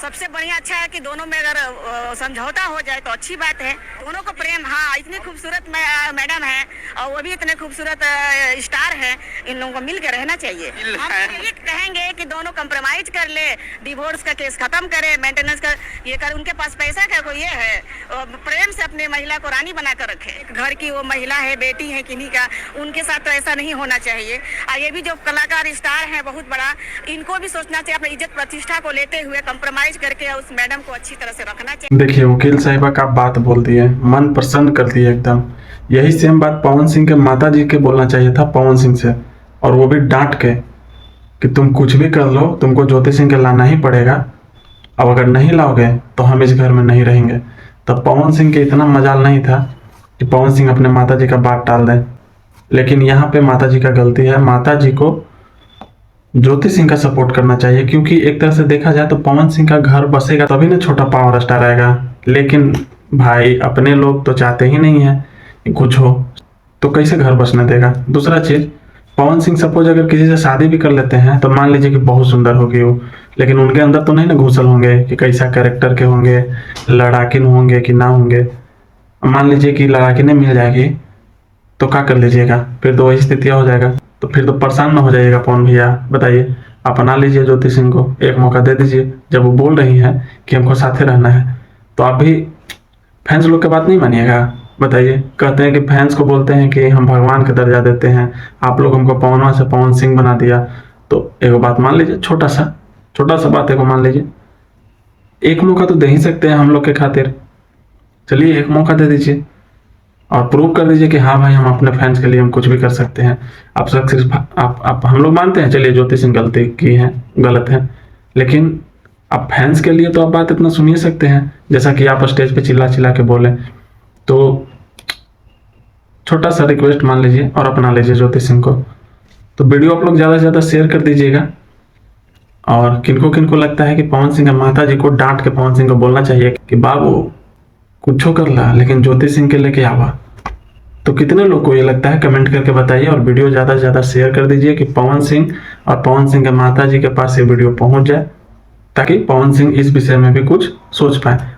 सबसे बढ़िया अच्छा है कि दोनों में अगर समझौता हो जाए तो अच्छी बात है। दोनों को प्रेम, हाँ, इतनी खूबसूरत मैडम है और वो भी इतने खूबसूरत स्टार है, इन लोगों को मिल के रहना चाहिए। हम ये कहेंगे कि दोनों कंप्रोमाइज कर ले, डिवोर्स का केस खत्म करे, मेंटेनेंस का ये कर, उनके पास पैसा का कोई ये है, प्रेम से अपने महिला को रानी बना कर रखे। घर की वो महिला है, बेटी है किन्हीं का, उनके साथ तो ऐसा नहीं होना चाहिए। और ये भी जो कलाकार स्टार है बहुत बड़ा, इनको भी सोचना चाहिए, अपनी इज्जत प्रतिष्ठा को लेते हुए कंप्रोमाइज करके उस मैडम को अच्छी तरह से रखना चाहिए। देखिए वकील साहिबा का बात बोल दी है, मन प्रसन्न कर दिया एकदम। यही सेम बात पवन सिंह के माता जी के बोलना चाहिए था, पवन सिंह से, और वो भी डांट के कि तुम कुछ भी कर लो, तुमको ज्योति सिंह के लाना ही पड़ेगा, अब अगर नहीं लाओगे तो हम इस घर में नहीं रहेंगे। तब पवन सिंह के इतना मजाल नहीं था कि पवन सिंह अपने माता जी का बात टाल दें। लेकिन यहाँ पे माता जी का गलती है, माता जी को ज्योति सिंह का सपोर्ट करना चाहिए, क्योंकि एक तरह से देखा जाए तो पवन सिंह का घर बसेगा तभी ना छोटा पावर स्टार आएगा। लेकिन भाई अपने लोग तो चाहते ही नहीं है कि कुछ हो, तो कैसे घर बसने देगा। दूसरा चीज, पवन सिंह सपोज अगर किसी से शादी भी कर लेते हैं तो मान लीजिए कि बहुत सुंदर होगी वो, लेकिन उनके अंदर तो नहीं ना घुसल होंगे कि कैसा कैरेक्टर के होंगे, लड़ाकिन होंगे कि ना होंगे। मान लीजिए कि लड़ाकिनें मिल जाएगी तो क्या कर लीजिएगा, फिर तो वही स्थिति हो जाएगा, तो फिर तो परेशान ना हो जाइएगा पवन भैया। बताइए, अपना लीजिए ज्योति सिंह को, एक मौका दे दीजिए। जब वो बोल रही हैं कि हमको साथे रहना है तो आप भी फैंस लोग की बात नहीं मानिएगा। बताइए, कहते हैं कि फैंस को बोलते हैं कि हम भगवान का दर्जा देते हैं, आप लोग हमको पवनवा से पवन सिंह बना दिया, तो एगो बात मान लीजिए, छोटा सा बात एगो मान लीजिए। एक मौका तो दे ही सकते हैं हम लोग के खातिर, चलिए एक मौका दे दीजिए और प्रूव कर दीजिए कि हाँ भाई हम अपने फैंस के लिए हम कुछ भी कर सकते हैं। आप सब सिर्फ आप हम लोग मानते हैं, चलिए ज्योति सिंह गलती की है, गलत है, लेकिन आप फैंस के लिए तो आप बात इतना सुन ही सकते हैं, जैसा कि आप स्टेज पे चिल्ला के बोले। तो छोटा सा रिक्वेस्ट मान लीजिए और अपना लीजिए ज्योति सिंह को। तो वीडियो आप लोग ज़्यादा से ज़्यादा शेयर कर दीजिएगा। और किनको लगता है कि पवन सिंह के माता जी को डांट के पवन सिंह को बोलना चाहिए कि बाबू कुछ कर ला लेकिन ज्योति सिंह के लेके आवा, तो कितने लोग को ये लगता है कमेंट करके बताइए। और वीडियो ज़्यादा से ज़्यादा शेयर कर दीजिए कि पवन सिंह और पवन सिंह के माता जी के पास ये वीडियो पहुंच जाए, ताकि पवन सिंह इस विषय में भी कुछ सोच पाए।